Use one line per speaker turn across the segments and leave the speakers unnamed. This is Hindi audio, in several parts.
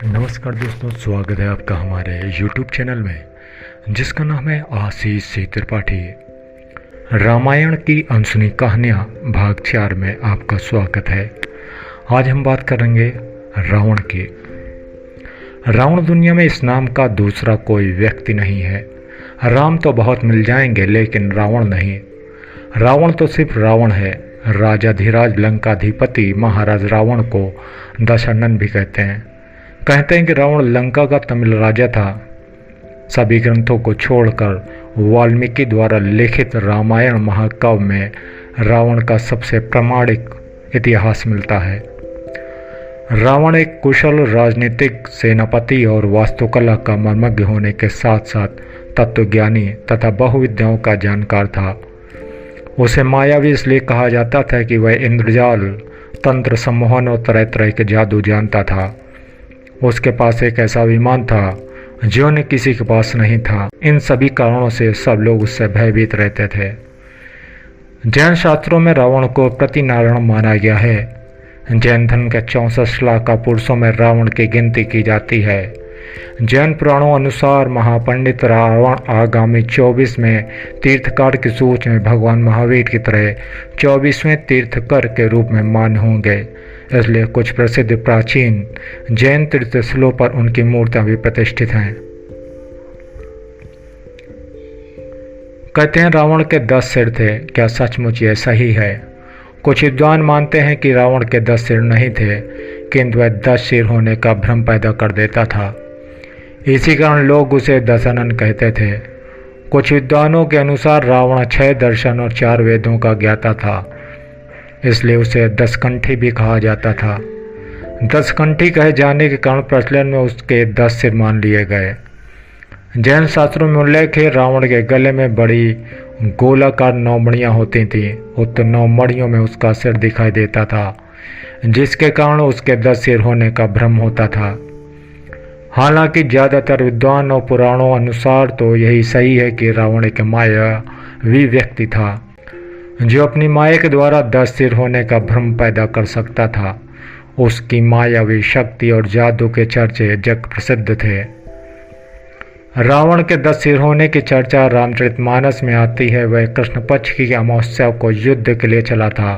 नमस्कार दोस्तों, स्वागत है आपका हमारे YouTube चैनल में जिसका नाम है आशीष सी त्रिपाठी। रामायण की अनसुनी कहानियाँ भाग 4 में आपका स्वागत है। आज हम बात करेंगे रावण की। रावण दुनिया में इस नाम का दूसरा कोई व्यक्ति नहीं है। राम तो बहुत मिल जाएंगे लेकिन रावण नहीं। रावण तो सिर्फ रावण है। राजाधिराज लंकाधिपति महाराज रावण को दशानन भी कहते हैं कि रावण लंका का तमिल राजा था। सभी ग्रंथों को छोड़कर वाल्मीकि द्वारा लिखित रामायण महाकाव्य में रावण का सबसे प्रामाणिक इतिहास मिलता है। रावण एक कुशल राजनीतिक सेनापति और वास्तुकला का मर्मज्ञ होने के साथ साथ तत्वज्ञानी तथा बहुविद्याओं का जानकार था। उसे मायावी इसलिए कहा जाता था कि वह इंद्रजाल, तंत्र, सम्मोहन और तरह तरह के जादू जानता था। उसके पास एक ऐसा विमान था जो न किसी के पास नहीं था। इन सभी कारणों से सब लोग उससे भयभीत रहते थे। जैन शास्त्रों में रावण को प्रतिनारायण माना गया है। जैन धर्म के 64 लाख पुरुषों में रावण की गिनती की जाती है। जैन पुराणों अनुसार महापंडित रावण आगामी 24 में तीर्थकार की सोच में भगवान महावीर की तरह 24वें तीर्थकर के रूप में मान्य होंगे। इसलिए कुछ प्रसिद्ध प्राचीन जैन तीर्थस्थलों पर उनकी मूर्तियां भी प्रतिष्ठित हैं। कहते हैं रावण के 10 सिर थे। क्या सचमुच ये सही है? कुछ विद्वान मानते हैं कि रावण के 10 सिर नहीं थे, किंतु वह 10 सिर होने का भ्रम पैदा कर देता था। इसी कारण लोग उसे दशानन कहते थे। कुछ विद्वानों के अनुसार रावण 6 दर्शन और 4 वेदों का ज्ञाता था, इसलिए उसे दशकंठी भी कहा जाता था। दशकंठी कहे जाने के कारण प्रचलन में उसके 10 सिर मान लिए गए। जैन शास्त्रों में उल्लेख है रावण के गले में बड़ी गोलाकार 9 मणियाँ होती थीं। उक्त 9 मणियों में उसका सिर दिखाई देता था, जिसके कारण उसके 10 सिर होने का भ्रम होता था। हालांकि ज़्यादातर विद्वान और पुराणों अनुसार तो यही सही है कि रावण एक मायावी व्यक्ति था जो अपनी माया के द्वारा 10 सिर होने का भ्रम पैदा कर सकता था। उसकी मायावी शक्ति और जादू के चर्चे जग प्रसिद्ध थे। रावण के 10 सिर होने की चर्चा रामचरितमानस में आती है। वह कृष्ण पक्ष की अमावस्या को युद्ध के लिए चला था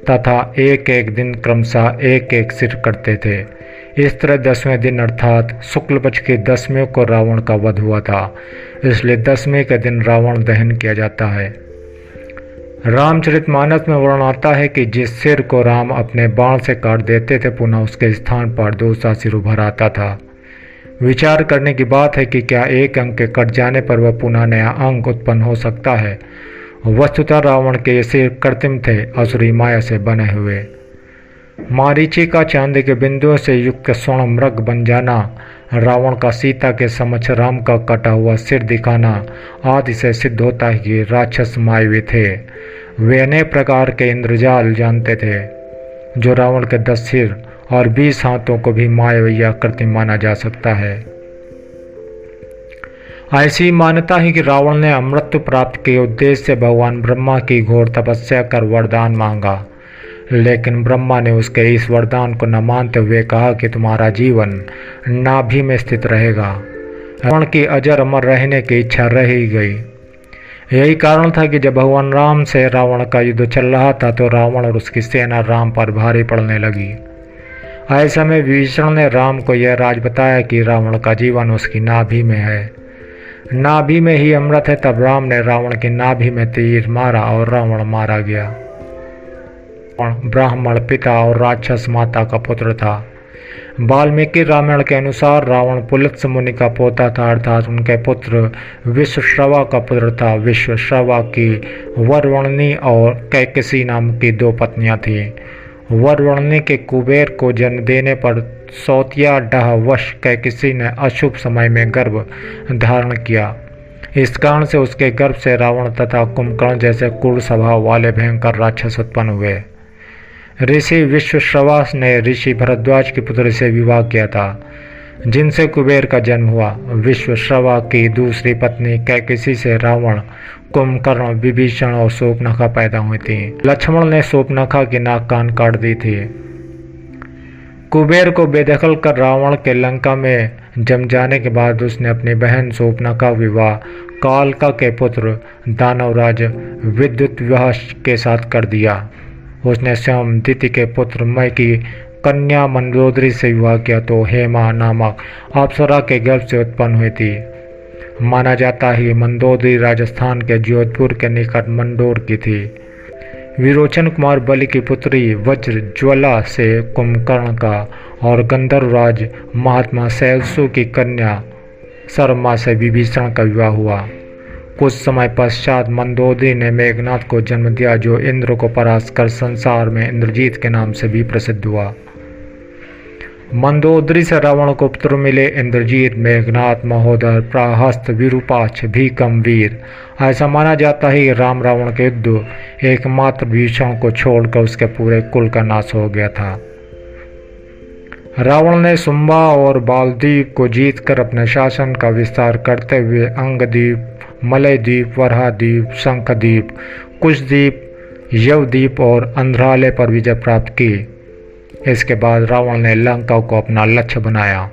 तथा एक एक दिन क्रमशः एक एक सिर करते थे। इस तरह 10वें दिन अर्थात शुक्ल पक्ष के 10वें को रावण का वध हुआ था। इसलिए 10वें के दिन रावण दहन किया जाता है। रामचरितमानस में वर्णन आता है कि जिस सिर को राम अपने बाण से काट देते थे, पुनः उसके स्थान पर दूसरा सिर उभर आता था। विचार करने की बात है कि क्या एक अंग के कट जाने पर वह पुनः नया अंग उत्पन्न हो सकता है। वस्तुतः रावण के ये सिर कृत्रिम थे, असुरी माया से बने हुए। मारीची का चांदी के बिंदुओं से युक्त स्वर्ण मृग बन जाना, रावण का सीता के समक्ष राम का कटा हुआ सिर दिखाना आदि से सिद्ध होता है कि राक्षस मायावी थे। वे अनेक प्रकार के इंद्रजाल जानते थे जो रावण के 10 सिर और 20 हाथों को भी मायावी या कृत्रिम माना जा सकता है। ऐसी मान्यता है कि रावण ने अमृत प्राप्त के उद्देश्य से भगवान ब्रह्मा की घोर तपस्या कर वरदान मांगा, लेकिन ब्रह्मा ने उसके इस वरदान को न मानते हुए कहा कि तुम्हारा जीवन नाभि में स्थित रहेगा। रावण की अजर अमर रहने की इच्छा रह ही गई। यही कारण था कि जब भगवान राम से रावण का युद्ध चल रहा था तो रावण और उसकी सेना राम पर भारी पड़ने लगी। ऐसे में विभीषण ने राम को यह राज बताया कि रावण का जीवन उसकी नाभि में है। नाभि में ही अमृत है। तब राम ने रावण की नाभि में तीर मारा और रावण मारा गया। ब्राह्मण पिता और राक्षस माता का पुत्र था। वाल्मीकि रामायण के अनुसार रावण पुलत्स मुनि का पोता था, अर्थात उनके पुत्र विश्वश्रवा का पुत्र था। विश्वश्रवा की वरवर्णी और कैकसी नाम की 2 पत्नियां थीं। वरवर्णी के कुबेर को जन्म देने पर सौतिया डाह वश कैकसी ने अशुभ समय में गर्भ धारण किया। इस कारण से उसके गर्भ से रावण तथा कुंभकर्ण जैसे क्रूर स्वभाव वाले भयंकर राक्षस उत्पन्न हुए। ऋषि विश्वश्रवा ने ऋषि भरद्वाज के पुत्र से विवाह किया था, जिनसे कुबेर का जन्म हुआ। विश्वश्रवा की दूसरी पत्नी कैकसी से रावण, कुंभकर्ण, विभीषण और शूर्पणखा पैदा हुई थी। लक्ष्मण ने शूर्पणखा की नाक कान काट दी थी। कुबेर को बेदखल कर रावण के लंका में जम जाने के बाद उसने अपनी बहन शोभना का विवाह कालका के पुत्र दानवराज विद्युद्विह के साथ कर दिया। उसने स्वयं दिति के पुत्र मय की कन्या मंदोदरी से विवाह किया तो हेमा नामक अप्सरा के गर्भ से उत्पन्न हुई थी। माना जाता है मंदोदरी राजस्थान के जोधपुर के निकट मंडोर की थी। विरोचन कुमार बलि की पुत्री वज्र ज्वाला से कुंभकर्ण का और गंधर्वराज महात्मा शैलसु की कन्या शर्मा से विभीषण का विवाह हुआ। कुछ समय पश्चात मंदोदरी ने मेघनाथ को जन्म दिया, जो इंद्र को परास्त कर संसार में इंद्रजीत के नाम से भी प्रसिद्ध हुआ। मंदोदरी से रावण को पुत्र मिले इंद्रजीत, मेघनाथ, महोदर, प्रहस्त, विरूपाक्ष, भीकम, वीर। ऐसा माना जाता है कि राम रावण के युद्ध एकमात्र भीषण को छोड़कर उसके पूरे कुल का नाश हो गया था। रावण ने सुंबा और बालद्वीप को जीतकर अपने शासन का विस्तार करते हुए अंगद्वीप, मलयद्वीप, वराहद्वीप, शंखद्वीप, कुशद्वीप, यवद्वीप और अंध्रालय पर विजय प्राप्त की। इसके बाद रावण ने लंका को अपना लक्ष्य बनाया।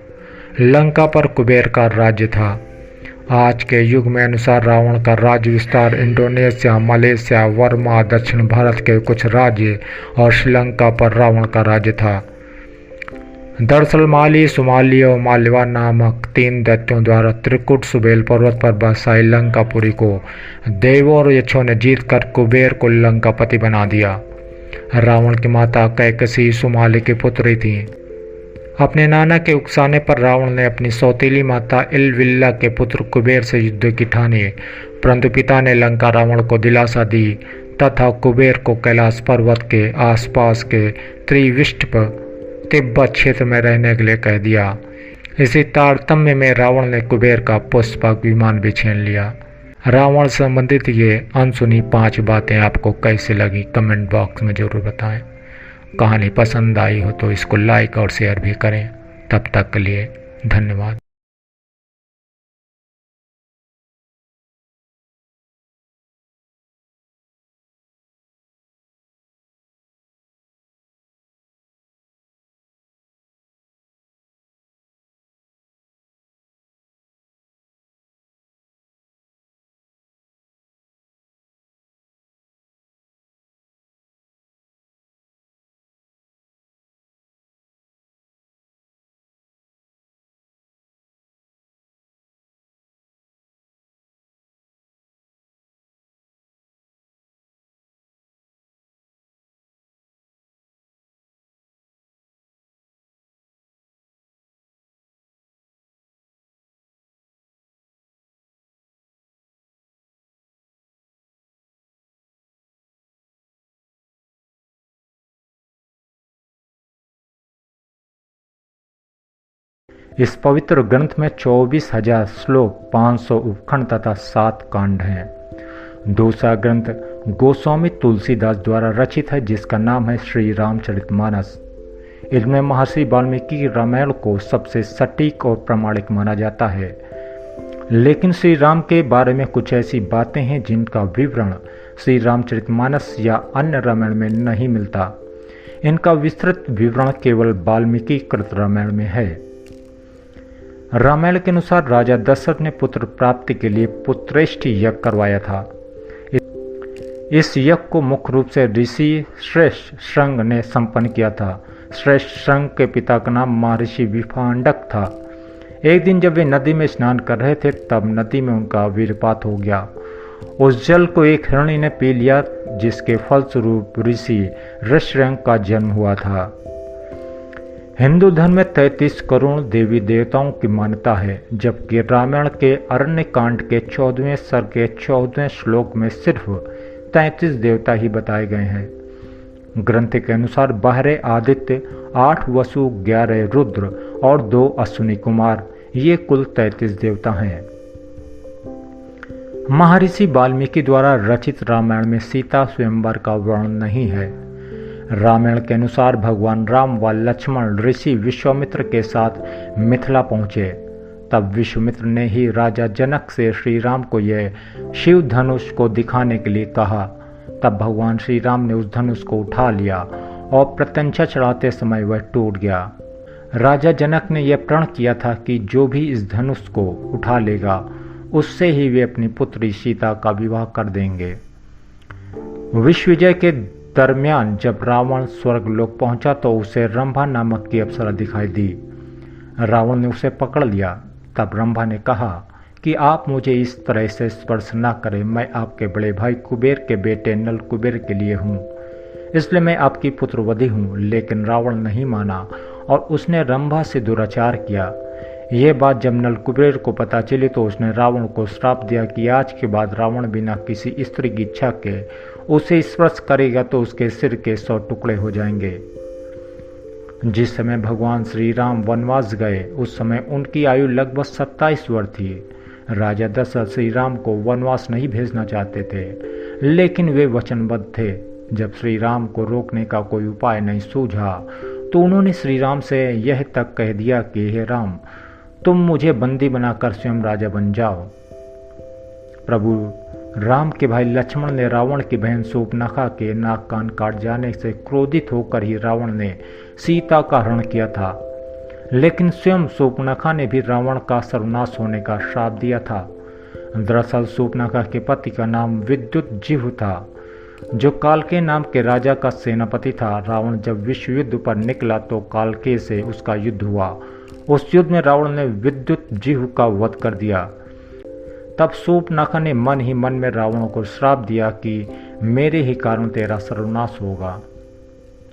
लंका पर कुबेर का राज्य था। आज के युग में अनुसार रावण का राज्य विस्तार इंडोनेशिया, मलेशिया, वर्मा, दक्षिण भारत के कुछ राज्य और श्रीलंका पर रावण का राज्य था। दरअसल माली, सुमाली और मालवा नामक 3 दैत्यों द्वारा त्रिकुट सुबेल पर्वत पर बसाई लंकापुरी को देवों और यक्षों ने जीतकर कुबेर को लंकापति बना दिया। रावण की माता कैकसी सुमाली की पुत्री थी। अपने नाना के उकसाने पर रावण ने अपनी सौतेली माता इलविल्ला के पुत्र कुबेर से युद्ध की ठानी, परंतु पिता ने लंका रावण को दिलासा दी तथा कुबेर को कैलाश पर्वत के आसपास के त्रिविष्टप तिब्बत क्षेत्र में रहने के लिए कह दिया। इसी तारतम्य में रावण ने कुबेर का पुष्पक विमान भी छीन लिया। रावण संबंधित ये अनसुनी 5 बातें आपको कैसी लगी कमेंट बॉक्स में ज़रूर बताएं। कहानी पसंद आई हो तो इसको लाइक और शेयर भी करें। तब तक के लिए धन्यवाद। इस पवित्र ग्रंथ में 24,000 श्लोक, 500 उपखंड तथा 7 कांड हैं। दूसरा ग्रंथ गोस्वामी तुलसीदास द्वारा रचित है, जिसका नाम है श्री रामचरितमानस। इसमें महर्षि वाल्मीकि की रामायण को सबसे सटीक और प्रामाणिक माना जाता है। लेकिन श्री राम के बारे में कुछ ऐसी बातें हैं जिनका विवरण श्री रामचरितमानस या अन्य रामायण में नहीं मिलता। इनका विस्तृत विवरण केवल वाल्मीकि कृत रामायण में है। रामायण के अनुसार राजा दशरथ ने पुत्र प्राप्ति के लिए पुत्रेष्टि यज्ञ करवाया था। इस यज्ञ को मुख्य रूप से ऋषि श्रेष्ठ श्रृंग ने संपन्न किया था। श्रेष्ठ श्रृंग के पिता का नाम महर्षि विफांडक था। एक दिन जब वे नदी में स्नान कर रहे थे, तब नदी में उनका वीरपात हो गया। उस जल को एक हिरणी ने पी लिया, जिसके फलस्वरूप ऋषि ऋष्यशृंग का जन्म हुआ था। हिंदू धर्म में 33 करोड़ देवी देवताओं की मान्यता है, जबकि रामायण के अरण्य कांड के 14वें सर्ग के 14वें श्लोक में सिर्फ 33 देवता ही बताए गए हैं। ग्रंथ के अनुसार 12 आदित्य, 8 वसु, 11 रुद्र और 2 अश्विनी कुमार, ये कुल 33 देवता हैं। महर्षि वाल्मीकि द्वारा रचित रामायण में सीता स्वयंवर का वर्णन नहीं है। रामायण के अनुसार भगवान राम व लक्ष्मण ऋषि विश्वामित्र के साथ मिथिला पहुँचे। तब विश्वामित्र ने ही राजा जनक से श्री राम को यह शिव धनुष को दिखाने के लिए कहा। तब भगवान श्री राम ने उस धनुष को उठा लिया और प्रत्यंचा चढ़ाते समय वह टूट गया। राजा जनक ने यह प्रण किया था कि जो भी इस धनुष को उठा लेगा उससे ही वे अपनी पुत्री सीता का विवाह कर देंगे। विश्व विजय के दरमियान जब रावण स्वर्गलोक पहुंचा तो उसे रंभा नामक की अप्सरा दिखाई दी। रावण ने उसे पकड़ लिया। तब रंभा ने कहा कि आप मुझे इस तरह से स्पर्श न करें, मैं आपके बड़े भाई कुबेर के बेटे नल कुबेर के लिए हूँ, इसलिए मैं आपकी पुत्रवधी हूँ। लेकिन रावण नहीं माना और उसने रंभा से दुराचार किया। यह बात जब नल कुबेर को पता चली तो उसने रावण को श्राप दिया कि आज के बाद रावण बिना किसी स्त्री की इच्छा के उसे स्पर्श करेगा तो उसके सिर के 100 टुकड़े हो जाएंगे। जिस समय भगवान श्री राम वनवास गए उस समय उनकी आयु लगभग 27 वर्ष थी। राजा दशरथ श्री राम को वनवास नहीं भेजना चाहते थे, लेकिन वे वचनबद्ध थे। जब श्री राम को रोकने का कोई उपाय नहीं सूझा तो उन्होंने श्री राम से यह तक कह दिया कि हे राम, तुम मुझे बंदी बनाकर स्वयं राजा बन जाओ। प्रभु राम के भाई लक्ष्मण ने रावण की बहन शूर्पणखा के नाक कान काट जाने से क्रोधित होकर ही रावण ने सीता का हरण किया था। लेकिन स्वयं शूर्पणखा ने भी रावण का सर्वनाश होने का श्राप दिया था। दरअसल शूर्पणखा के पति का नाम विद्युतजिह्व था, जो कालके नाम के राजा का सेनापति था। रावण जब विश्व युद्ध पर निकला तो कालके से उसका युद्ध हुआ। उस युद्ध में रावण ने विद्युतजिह्व का वध कर दिया। तब शूर्पणखा ने मन ही मन में रावण को श्राप दिया कि मेरे ही कारण तेरा सर्वनाश होगा।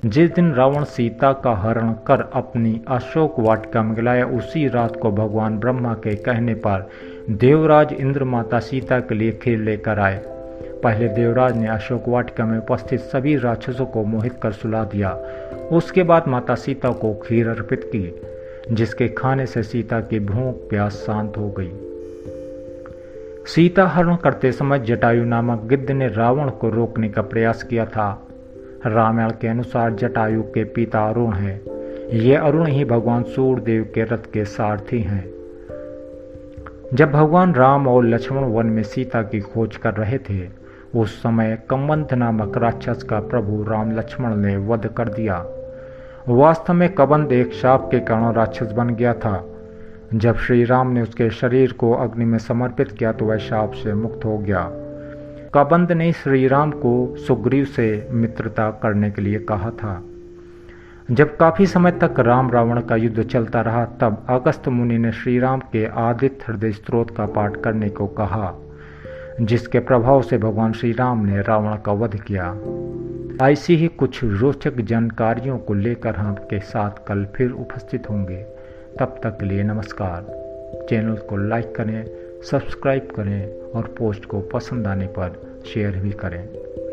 जिस दिन रावण सीता का हरण कर अपनी अशोक वाटिका में गलाया, उसी रात को भगवान ब्रह्मा के कहने पर देवराज इंद्र माता सीता के लिए खीर लेकर आए। पहले देवराज ने अशोक वाटिका में उपस्थित सभी राक्षसों को मोहित कर सुला दिया। उसके बाद माता सीता को खीर अर्पित की, जिसके खाने से सीता की भूख प्यास शांत हो गई। सीता हरण करते समय जटायु नामक गिद्ध ने रावण को रोकने का प्रयास किया था। रामायण के अनुसार जटायु के पिता अरुण हैं। ये अरुण ही भगवान सूर्यदेव के रथ के सारथी हैं। जब भगवान राम और लक्ष्मण वन में सीता की खोज कर रहे थे उस समय कबंध नामक राक्षस का प्रभु राम लक्ष्मण ने वध कर दिया। वास्तव में कबंध एक शाप के कारण राक्षस बन गया था। जब श्री राम ने उसके शरीर को अग्नि में समर्पित किया तो वह शाप से मुक्त हो गया। कबंध ने श्री राम को सुग्रीव से मित्रता करने के लिए कहा था। जब काफी समय तक राम रावण का युद्ध चलता रहा तब अगस्त्य मुनि ने श्री राम के आदित्य हृदय स्तोत्र का पाठ करने को कहा, जिसके प्रभाव से भगवान श्री राम ने रावण का वध किया। ऐसी ही कुछ रोचक जानकारियों को लेकर हम आपके साथ कल फिर उपस्थित होंगे। तब तक के लिए नमस्कार। चैनल को लाइक करें, सब्सक्राइब करें और पोस्ट को पसंद आने पर शेयर भी करें।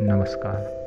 नमस्कार।